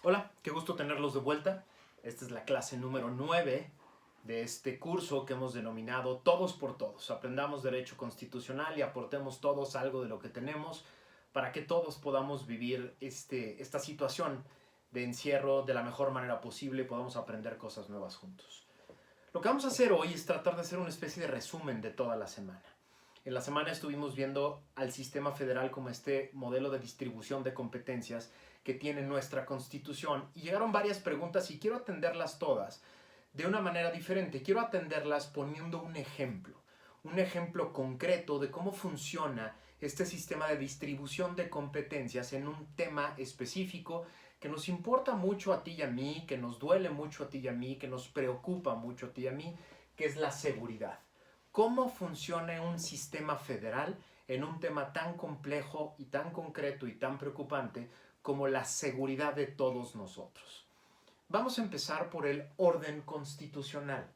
Hola, qué gusto tenerlos de vuelta. Esta es la clase número 9 de este curso que hemos denominado Todos por Todos. Aprendamos Derecho Constitucional y aportemos todos algo de lo que tenemos para que todos podamos vivir esta situación de encierro de la mejor manera posible y podamos aprender cosas nuevas juntos. Lo que vamos a hacer hoy es tratar de hacer una especie de resumen de toda la semana. En la semana estuvimos viendo al sistema federal como este modelo de distribución de competencias que tiene nuestra Constitución y llegaron varias preguntas y quiero atenderlas todas de una manera diferente. Quiero atenderlas poniendo un ejemplo concreto de cómo funciona este sistema de distribución de competencias en un tema específico que nos importa mucho a ti y a mí, que nos duele mucho a ti y a mí, que nos preocupa mucho a ti y a mí, que es la seguridad. ¿Cómo funciona un sistema federal en un tema tan complejo y tan concreto y tan preocupante como la seguridad de todos nosotros? Vamos a empezar por el orden constitucional.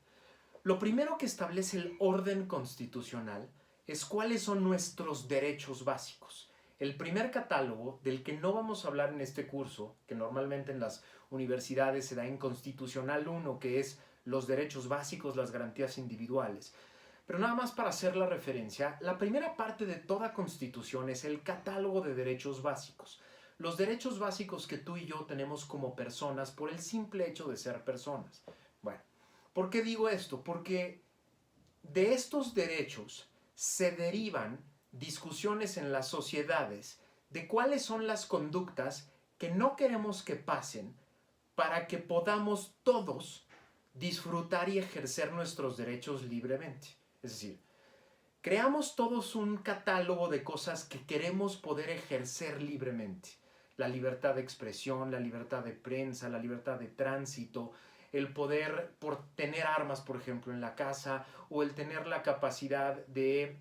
Lo primero que establece el orden constitucional es cuáles son nuestros derechos básicos. El primer catálogo, del que no vamos a hablar en este curso, que normalmente en las universidades se da en Constitucional 1, que es los derechos básicos, las garantías individuales. Pero nada más para hacer la referencia, la primera parte de toda Constitución es el catálogo de derechos básicos. Los derechos básicos que tú y yo tenemos como personas por el simple hecho de ser personas. Bueno, ¿por qué digo esto? Porque de estos derechos se derivan discusiones en las sociedades de cuáles son las conductas que no queremos que pasen para que podamos todos disfrutar y ejercer nuestros derechos libremente. Es decir, creamos todos un catálogo de cosas que queremos poder ejercer libremente. La libertad de expresión, la libertad de prensa, la libertad de tránsito, el poder por tener armas, por ejemplo, en la casa, o el tener la capacidad de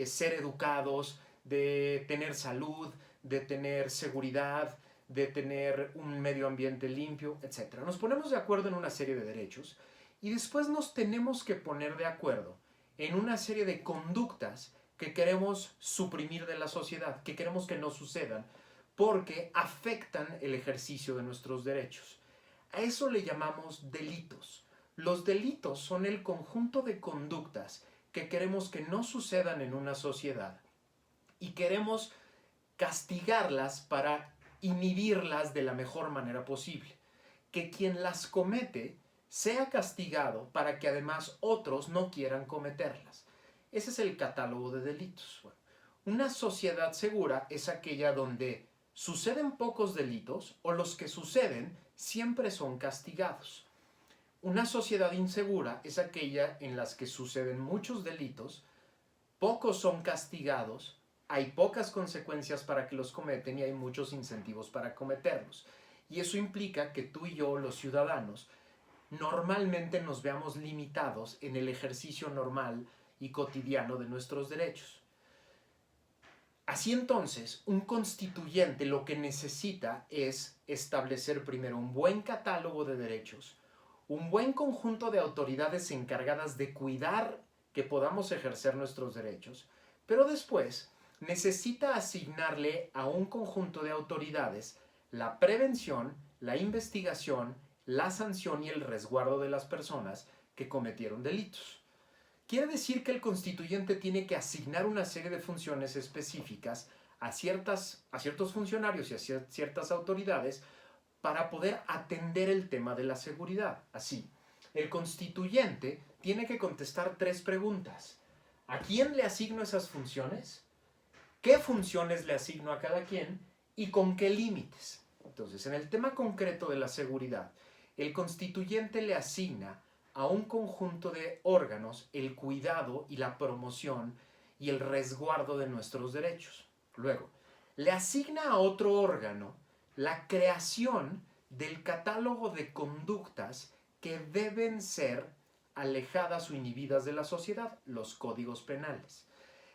ser educados, de tener salud, de tener seguridad, de tener un medio ambiente limpio, etc. Nos ponemos de acuerdo en una serie de derechos y después nos tenemos que poner de acuerdo en una serie de conductas que queremos suprimir de la sociedad, que queremos que no sucedan, porque afectan el ejercicio de nuestros derechos. A eso le llamamos delitos. Los delitos son el conjunto de conductas que queremos que no sucedan en una sociedad y queremos castigarlas para inhibirlas de la mejor manera posible. Que quien las comete sea castigado para que además otros no quieran cometerlas. Ese es el catálogo de delitos. Bueno, una sociedad segura es aquella donde suceden pocos delitos o los que suceden siempre son castigados. Una sociedad insegura es aquella en las que suceden muchos delitos, pocos son castigados, hay pocas consecuencias para que los cometen y hay muchos incentivos para cometerlos. Y eso implica que tú y yo, los ciudadanos, normalmente nos veamos limitados en el ejercicio normal y cotidiano de nuestros derechos. Así entonces, un constituyente lo que necesita es establecer primero un buen catálogo de derechos, un buen conjunto de autoridades encargadas de cuidar que podamos ejercer nuestros derechos, pero después necesita asignarle a un conjunto de autoridades la prevención, la investigación, la sanción y el resguardo de las personas que cometieron delitos. Quiere decir que el constituyente tiene que asignar una serie de funciones específicas a ciertos funcionarios y a ciertas autoridades para poder atender el tema de la seguridad. Así, el constituyente tiene que contestar 3 preguntas. ¿A quién le asigno esas funciones? ¿Qué funciones le asigno a cada quien? ¿Y con qué límites? Entonces, en el tema concreto de la seguridad, el constituyente le asigna a un conjunto de órganos el cuidado y la promoción y el resguardo de nuestros derechos. Luego, le asigna a otro órgano la creación del catálogo de conductas que deben ser alejadas o inhibidas de la sociedad, los códigos penales.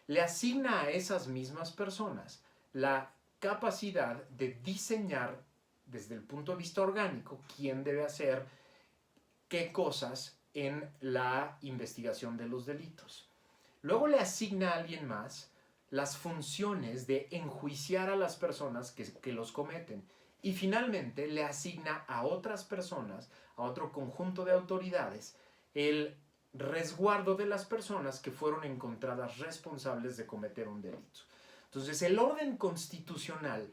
Le asigna a esas mismas personas la capacidad de diseñar desde el punto de vista orgánico quién debe hacer qué cosas en la investigación de los delitos. Luego le asigna a alguien más las funciones de enjuiciar a las personas que los cometen Y finalmente le asigna a otras personas, a otro conjunto de autoridades, el resguardo de las personas que fueron encontradas responsables de cometer un delito. Entonces, el orden constitucional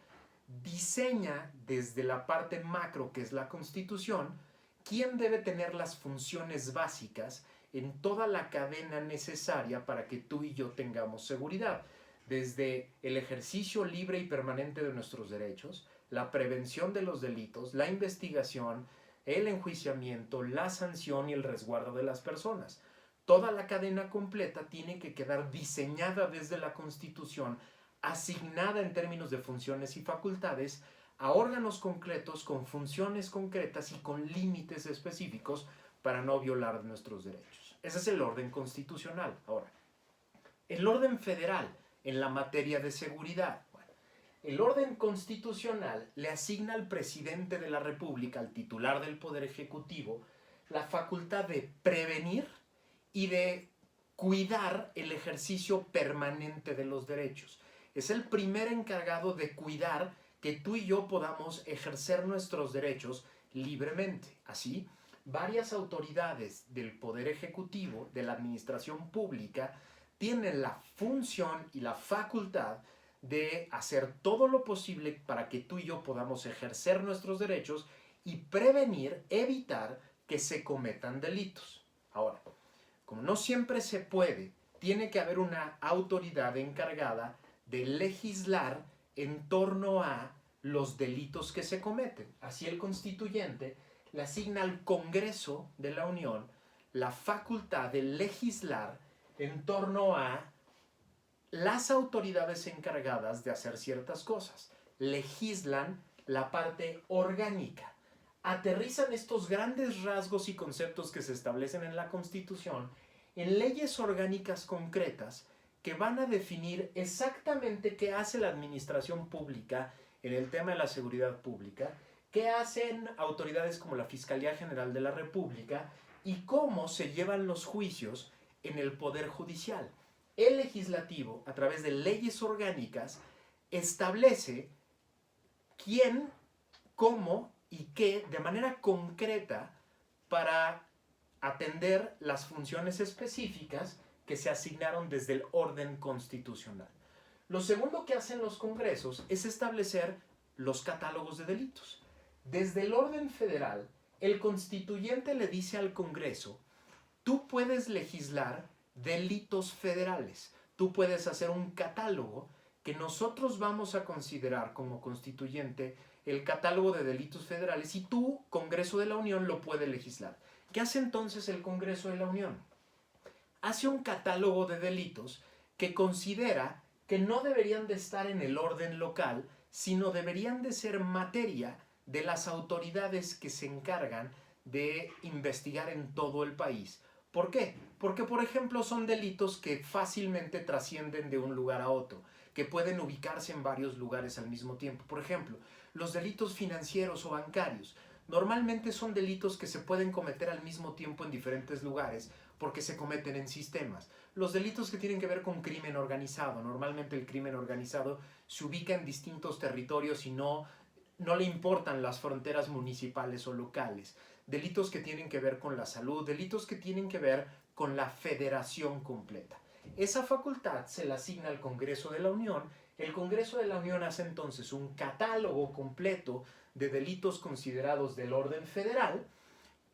diseña desde la parte macro, que es la Constitución, quién debe tener las funciones básicas en toda la cadena necesaria para que tú y yo tengamos seguridad, desde el ejercicio libre y permanente de nuestros derechos, la prevención de los delitos, la investigación, el enjuiciamiento, la sanción y el resguardo de las personas. Toda la cadena completa tiene que quedar diseñada desde la Constitución, asignada en términos de funciones y facultades a órganos concretos con funciones concretas y con límites específicos para no violar nuestros derechos. Ese es el orden constitucional. Ahora, el orden federal en la materia de seguridad. Bueno, el orden constitucional le asigna al presidente de la República, al titular del Poder Ejecutivo, la facultad de prevenir y de cuidar el ejercicio permanente de los derechos. Es el primer encargado de cuidar que tú y yo podamos ejercer nuestros derechos libremente. Así, varias autoridades del Poder Ejecutivo, de la Administración Pública, tienen la función y la facultad de hacer todo lo posible para que tú y yo podamos ejercer nuestros derechos y prevenir, evitar que se cometan delitos. Ahora, como no siempre se puede, tiene que haber una autoridad encargada de legislar en torno a los delitos que se cometen. Así el constituyente le asigna al Congreso de la Unión la facultad de legislar en torno a las autoridades encargadas de hacer ciertas cosas. Legislan la parte orgánica. Aterrizan estos grandes rasgos y conceptos que se establecen en la Constitución en leyes orgánicas concretas que van a definir exactamente qué hace la administración pública en el tema de la seguridad pública, qué hacen autoridades como la Fiscalía General de la República y cómo se llevan los juicios en el Poder Judicial. El legislativo, a través de leyes orgánicas, establece quién, cómo y qué de manera concreta para atender las funciones específicas que se asignaron desde el orden constitucional. Lo segundo que hacen los congresos es establecer los catálogos de delitos. Desde el orden federal, el constituyente le dice al Congreso: tú puedes legislar delitos federales, tú puedes hacer un catálogo que nosotros vamos a considerar como constituyente el catálogo de delitos federales y tú, Congreso de la Unión, lo puede legislar. ¿Qué hace entonces el Congreso de la Unión? Hace un catálogo de delitos que considera que no deberían de estar en el orden local, sino deberían de ser materia de las autoridades que se encargan de investigar en todo el país. ¿Por qué? Porque, por ejemplo, son delitos que fácilmente trascienden de un lugar a otro, que pueden ubicarse en varios lugares al mismo tiempo. Por ejemplo, los delitos financieros o bancarios. Normalmente son delitos que se pueden cometer al mismo tiempo en diferentes lugares porque se cometen en sistemas. Los delitos que tienen que ver con crimen organizado. Normalmente el crimen organizado se ubica en distintos territorios y no le importan las fronteras municipales o locales. Delitos que tienen que ver con la salud, delitos que tienen que ver con la federación completa. Esa facultad se la asigna al Congreso de la Unión. El Congreso de la Unión hace entonces un catálogo completo de delitos considerados del orden federal.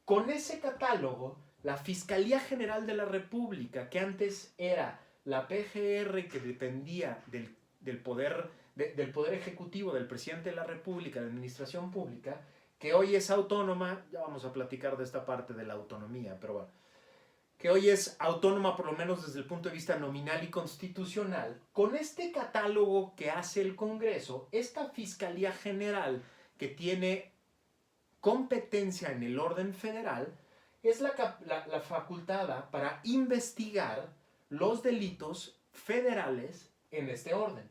Con ese catálogo, la Fiscalía General de la República, que antes era la PGR, que dependía del poder ejecutivo, del presidente de la República, de la administración pública, que hoy es autónoma, ya vamos a platicar de esta parte de la autonomía, pero bueno, que hoy es autónoma por lo menos desde el punto de vista nominal y constitucional. Con este catálogo que hace el Congreso, esta Fiscalía General que tiene competencia en el orden federal, es la facultada para investigar los delitos federales en este orden.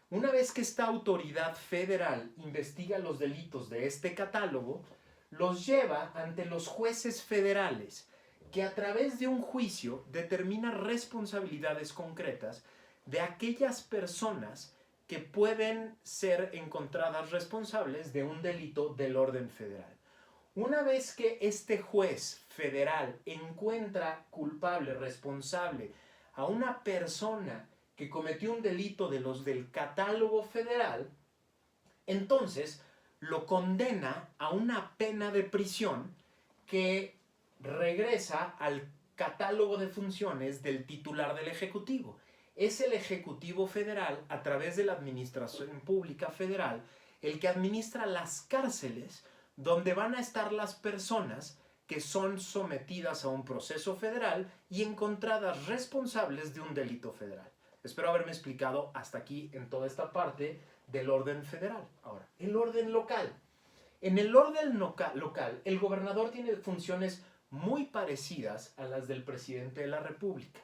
Una vez que esta autoridad federal investiga los delitos de este catálogo, los lleva ante los jueces federales, que a través de un juicio determina responsabilidades concretas de aquellas personas que pueden ser encontradas responsables de un delito del orden federal. Una vez que este juez federal encuentra culpable, responsable a una persona que cometió un delito de los del catálogo federal, entonces lo condena a una pena de prisión que regresa al catálogo de funciones del titular del Ejecutivo. Es el Ejecutivo Federal, a través de la Administración Pública Federal, el que administra las cárceles donde van a estar las personas que son sometidas a un proceso federal y encontradas responsables de un delito federal. Espero haberme explicado hasta aquí en toda esta parte del orden federal. Ahora, el orden local. En el orden local, el gobernador tiene funciones muy parecidas a las del presidente de la República.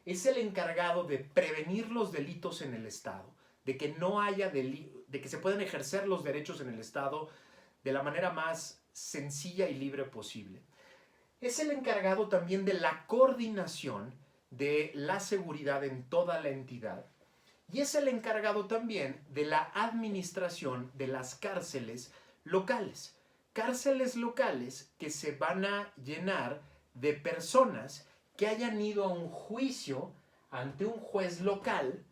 Es el encargado de prevenir los delitos en el Estado, de que no haya de que se puedan ejercer los derechos en el Estado de la manera más sencilla y libre posible. Es el encargado también de la coordinación de la seguridad en toda la entidad y es el encargado también de la administración de las cárceles locales. Cárceles locales que se van a llenar de personas que hayan ido a un juicio ante un juez local,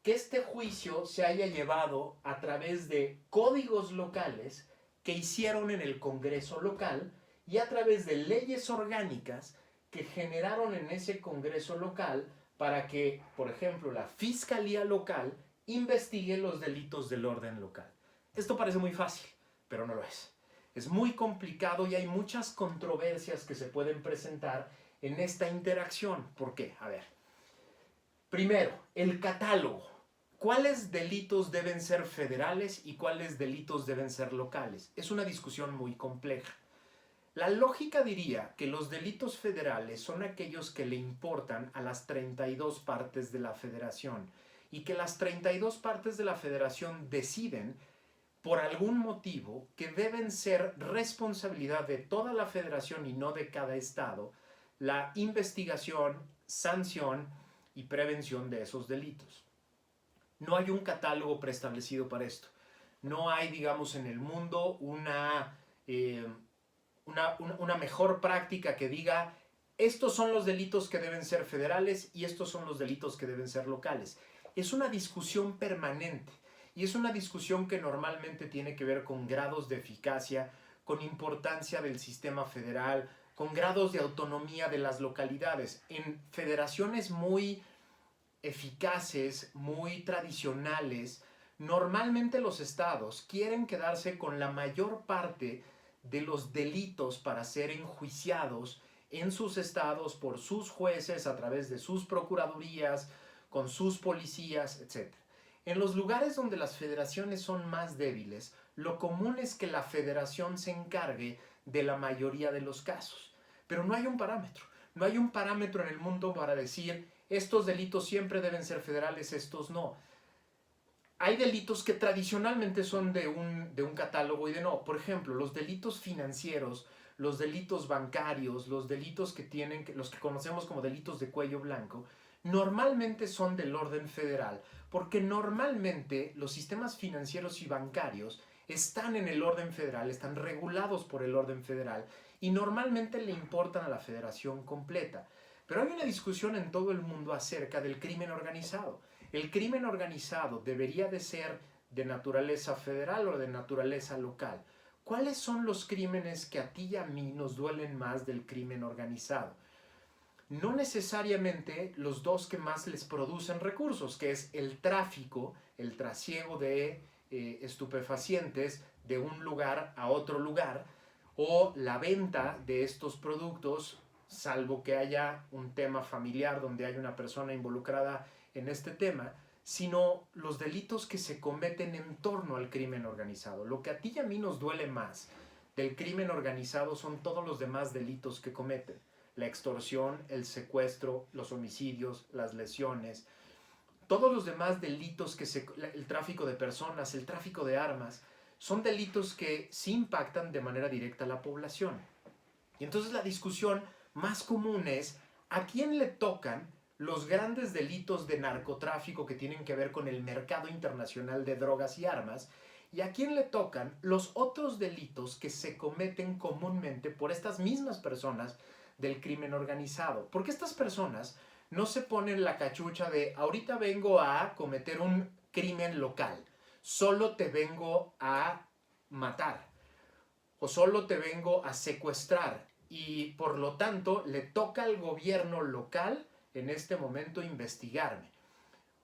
que este juicio se haya llevado a través de códigos locales que hicieron en el Congreso local y a través de leyes orgánicas que generaron en ese Congreso local para que, por ejemplo, la Fiscalía local investigue los delitos del orden local. Esto parece muy fácil, pero no lo es. Es muy complicado y hay muchas controversias que se pueden presentar en esta interacción. ¿Por qué? A ver. Primero, el catálogo. ¿Cuáles delitos deben ser federales y cuáles delitos deben ser locales? Es una discusión muy compleja. La lógica diría que los delitos federales son aquellos que le importan a las 32 partes de la federación y que las 32 partes de la federación deciden por algún motivo que deben ser responsabilidad de toda la federación y no de cada estado la investigación, sanción y prevención de esos delitos. No hay un catálogo preestablecido para esto. No hay, digamos, en el mundo una mejor práctica que diga estos son los delitos que deben ser federales y estos son los delitos que deben ser locales. Es una discusión permanente y es una discusión que normalmente tiene que ver con grados de eficacia, con importancia del sistema federal, con grados de autonomía de las localidades. En federaciones muy eficaces, muy tradicionales, normalmente los estados quieren quedarse con la mayor parte de los delitos para ser enjuiciados en sus estados por sus jueces a través de sus procuradurías, con sus policías, etc. En los lugares donde las federaciones son más débiles, lo común es que la federación se encargue de la mayoría de los casos. Pero no hay un parámetro. No hay un parámetro en el mundo para decir estos delitos siempre deben ser federales, estos no. Hay delitos que tradicionalmente son de un catálogo y de no. Por ejemplo, los delitos financieros, los delitos bancarios, los delitos los que conocemos como delitos de cuello blanco, normalmente son del orden federal, porque normalmente los sistemas financieros y bancarios están en el orden federal, están regulados por el orden federal y normalmente le importan a la federación completa. Pero hay una discusión en todo el mundo acerca del crimen organizado. ¿El crimen organizado debería de ser de naturaleza federal o de naturaleza local? ¿Cuáles son los crímenes que a ti y a mí nos duelen más del crimen organizado? No necesariamente los dos que más les producen recursos, que es el tráfico, el trasiego de estupefacientes de un lugar a otro lugar, o la venta de estos productos, salvo que haya un tema familiar donde hay una persona involucrada en este tema, sino los delitos que se cometen en torno al crimen organizado. Lo que a ti y a mí nos duele más del crimen organizado son todos los demás delitos que cometen. La extorsión, el secuestro, los homicidios, las lesiones, todos los demás delitos el tráfico de personas, el tráfico de armas, son delitos que sí impactan de manera directa a la población. Y entonces la discusión más común es ¿a quién le tocan los grandes delitos de narcotráfico que tienen que ver con el mercado internacional de drogas y armas, y a quién le tocan los otros delitos que se cometen comúnmente por estas mismas personas del crimen organizado. Porque estas personas no se ponen la cachucha de ahorita vengo a cometer un crimen local, solo te vengo a matar o solo te vengo a secuestrar y por lo tanto le toca al gobierno local en este momento investigarme.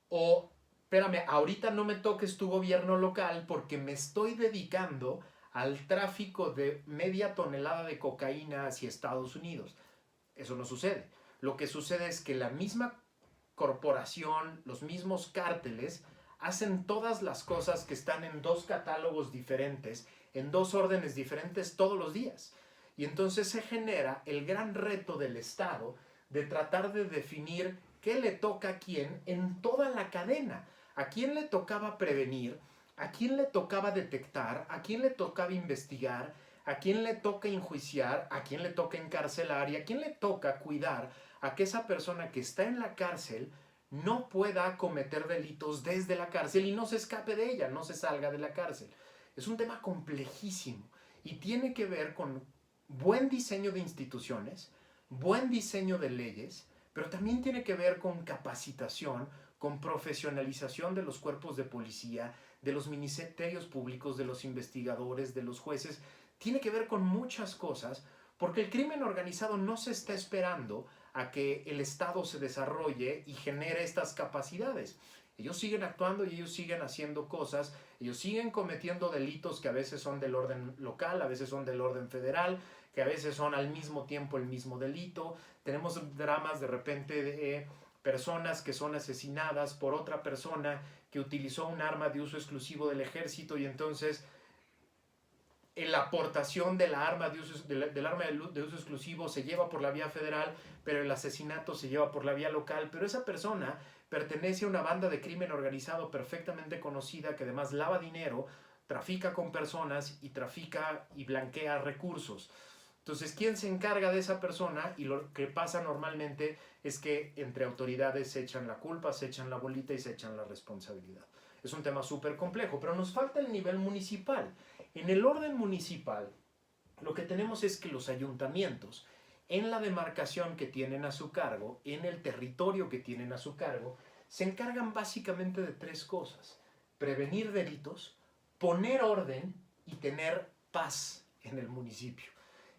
O, espérame, ahorita no me toques tu gobierno local porque me estoy dedicando al tráfico de media tonelada de cocaína hacia Estados Unidos. Eso no sucede. Lo que sucede es que la misma corporación, los mismos cárteles, hacen todas las cosas que están en dos catálogos diferentes, en dos órdenes diferentes todos los días. Y entonces se genera el gran reto del Estado de tratar de definir qué le toca a quién en toda la cadena. A quién le tocaba prevenir, a quién le tocaba detectar, a quién le tocaba investigar, a quién le toca enjuiciar, a quién le toca encarcelar y a quién le toca cuidar a que esa persona que está en la cárcel no pueda cometer delitos desde la cárcel y no se escape de ella, no se salga de la cárcel. Es un tema complejísimo y tiene que ver con buen diseño de instituciones, buen diseño de leyes, pero también tiene que ver con capacitación, con profesionalización de los cuerpos de policía, de los ministerios públicos, de los investigadores, de los jueces. Tiene que ver con muchas cosas, porque el crimen organizado no se está esperando a que el Estado se desarrolle y genere estas capacidades. Ellos siguen actuando y ellos siguen haciendo cosas, ellos siguen cometiendo delitos que a veces son del orden local, a veces son del orden federal, que a veces son al mismo tiempo el mismo delito. Tenemos dramas de repente de personas que son asesinadas por otra persona que utilizó un arma de uso exclusivo del ejército y entonces la aportación de la arma del arma de uso exclusivo se lleva por la vía federal, pero el asesinato se lleva por la vía local, pero esa persona pertenece a una banda de crimen organizado perfectamente conocida que además lava dinero, trafica con personas y trafica y blanquea recursos. Entonces, ¿quién se encarga de esa persona? Y lo que pasa normalmente es que entre autoridades se echan la culpa, se echan la bolita y se echan la responsabilidad. Es un tema súper complejo, pero nos falta el nivel municipal. En el orden municipal, lo que tenemos es que los ayuntamientos, en la demarcación que tienen a su cargo, en el territorio que tienen a su cargo, se encargan básicamente de tres cosas: prevenir delitos, poner orden y tener paz en el municipio.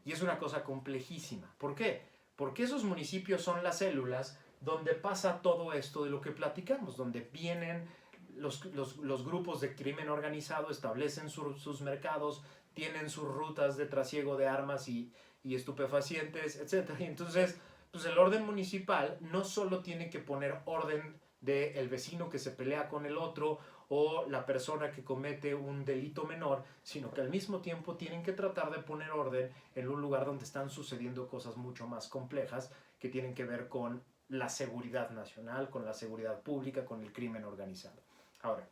Y es una cosa complejísima. ¿Por qué? Porque esos municipios son las células donde pasa todo esto de lo que platicamos, donde vienen los grupos de crimen organizado, establecen sus mercados, tienen sus rutas de trasiego de armas y estupefacientes, etc. Y entonces, pues el orden municipal no solo tiene que poner orden del vecino que se pelea con el otro o la persona que comete un delito menor, sino que al mismo tiempo tienen que tratar de poner orden en un lugar donde están sucediendo cosas mucho más complejas que tienen que ver con la seguridad nacional, con la seguridad pública, con el crimen organizado. Ahora,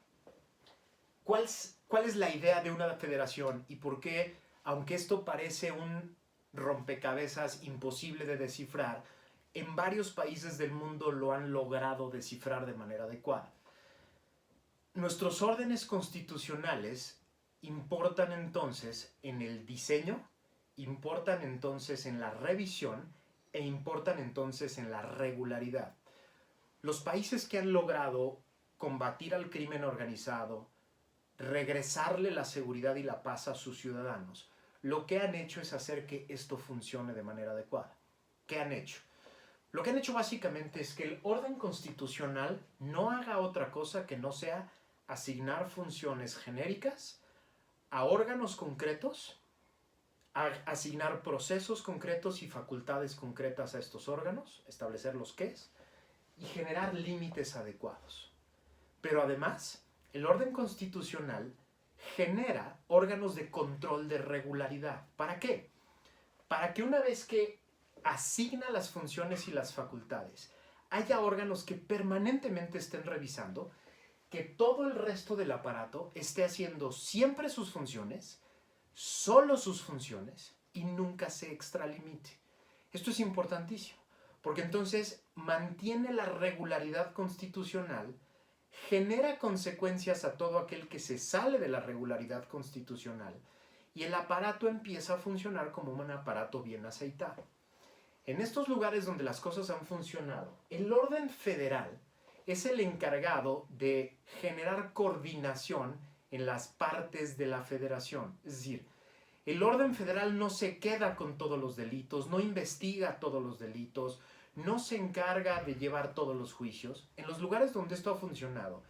¿cuál es la idea de una federación y por qué, aunque esto parece un rompecabezas imposible de descifrar, en varios países del mundo lo han logrado descifrar de manera adecuada? Nuestros órdenes constitucionales importan entonces en el diseño, importan entonces en la revisión e importan entonces en la regularidad. Los países que han logrado combatir al crimen organizado, regresarle la seguridad y la paz a sus ciudadanos, lo que han hecho es hacer que esto funcione de manera adecuada. ¿Qué han hecho? Lo que han hecho básicamente es que el orden constitucional no haga otra cosa que no sea asignar funciones genéricas a órganos concretos, asignar procesos concretos y facultades concretas a estos órganos, establecer los qués y generar límites adecuados. Pero además, el orden constitucional genera órganos de control de regularidad. ¿Para qué? Para que una vez que asigna las funciones y las facultades, haya órganos que permanentemente estén revisando que todo el resto del aparato esté haciendo siempre sus funciones, solo sus funciones, y nunca se extralimite. Esto es importantísimo, porque entonces mantiene la regularidad constitucional, genera consecuencias a todo aquel que se sale de la regularidad constitucional y el aparato empieza a funcionar como un aparato bien aceitado. En estos lugares donde las cosas han funcionado, el orden federal es el encargado de generar coordinación en las partes de la federación. Es decir, el orden federal no se queda con todos los delitos, no investiga todos los delitos, no se encarga de llevar todos los juicios. En los lugares donde esto ha funcionado,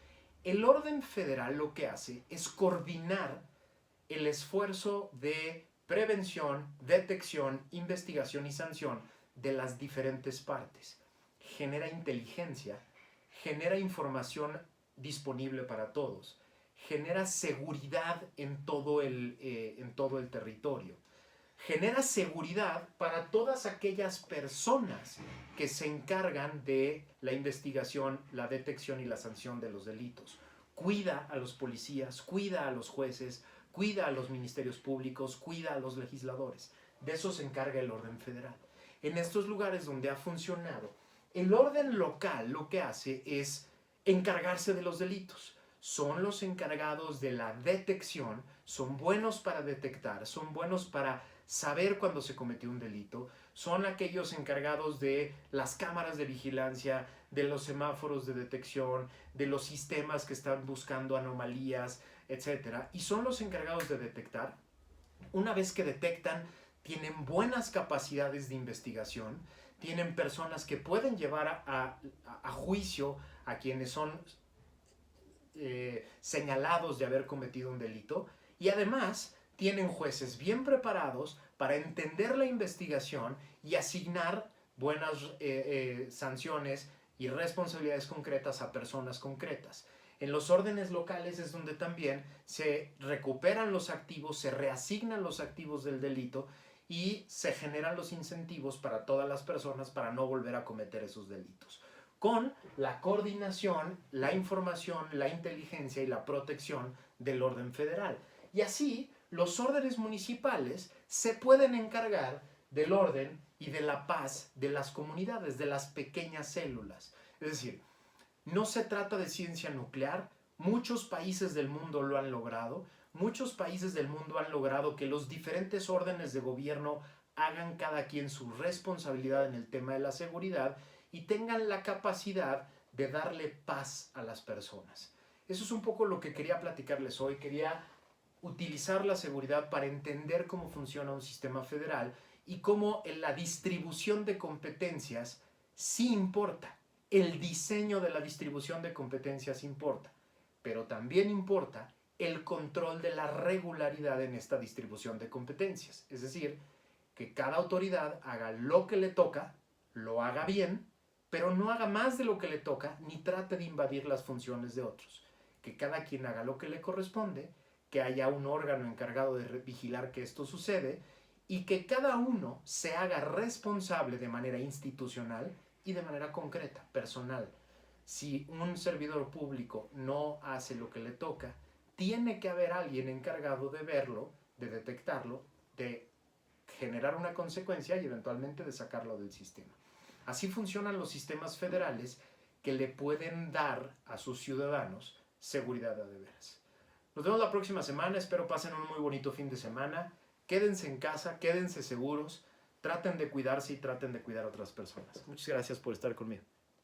el orden federal lo que hace es coordinar el esfuerzo de prevención, detección, investigación y sanción de las diferentes partes. Genera inteligencia, genera información disponible para todos, genera seguridad en todo el territorio, genera seguridad para todas aquellas personas que se encargan de la investigación, la detección y la sanción de los delitos. Cuida a los policías, cuida a los jueces, cuida a los ministerios públicos, cuida a los legisladores. De eso se encarga el orden federal. En estos lugares donde ha funcionado, el orden local lo que hace es encargarse de los delitos. Son los encargados de la detección, son buenos para detectar, son buenos para saber cuando se cometió un delito, son aquellos encargados de las cámaras de vigilancia, de los semáforos de detección, de los sistemas que están buscando anomalías, etc. Y son los encargados de detectar. Una vez que detectan, tienen buenas capacidades de investigación, tienen personas que pueden llevar a juicio a quienes son señalados de haber cometido un delito, y además tienen jueces bien preparados para entender la investigación y asignar buenas sanciones y responsabilidades concretas a personas concretas. En los órdenes locales es donde también se recuperan los activos, se reasignan los activos del delito y se generan los incentivos para todas las personas para no volver a cometer esos delitos, con la coordinación, la información, la inteligencia y la protección del orden federal. Y así, los órdenes municipales se pueden encargar del orden y de la paz de las comunidades, de las pequeñas células. Es decir, no se trata de ciencia nuclear, muchos países del mundo lo han logrado, muchos países del mundo han logrado que los diferentes órdenes de gobierno hagan cada quien su responsabilidad en el tema de la seguridad y tengan la capacidad de darle paz a las personas. Eso es un poco lo que quería platicarles hoy. Quería utilizar la seguridad para entender cómo funciona un sistema federal y cómo en la distribución de competencias sí importa. El diseño de la distribución de competencias importa, pero también importa el control de la regularidad en esta distribución de competencias. Es decir, que cada autoridad haga lo que le toca, lo haga bien, pero no haga más de lo que le toca ni trate de invadir las funciones de otros. Que cada quien haga lo que le corresponde, que haya un órgano encargado de vigilar que esto sucede y que cada uno se haga responsable de manera institucional y de manera concreta, personal. Si un servidor público no hace lo que le toca, tiene que haber alguien encargado de verlo, de detectarlo, de generar una consecuencia y eventualmente de sacarlo del sistema. Así funcionan los sistemas federales que le pueden dar a sus ciudadanos seguridad a de veras. Nos vemos la próxima semana, espero pasen un muy bonito fin de semana. Quédense en casa, quédense seguros, traten de cuidarse y traten de cuidar a otras personas. Muchas gracias por estar conmigo.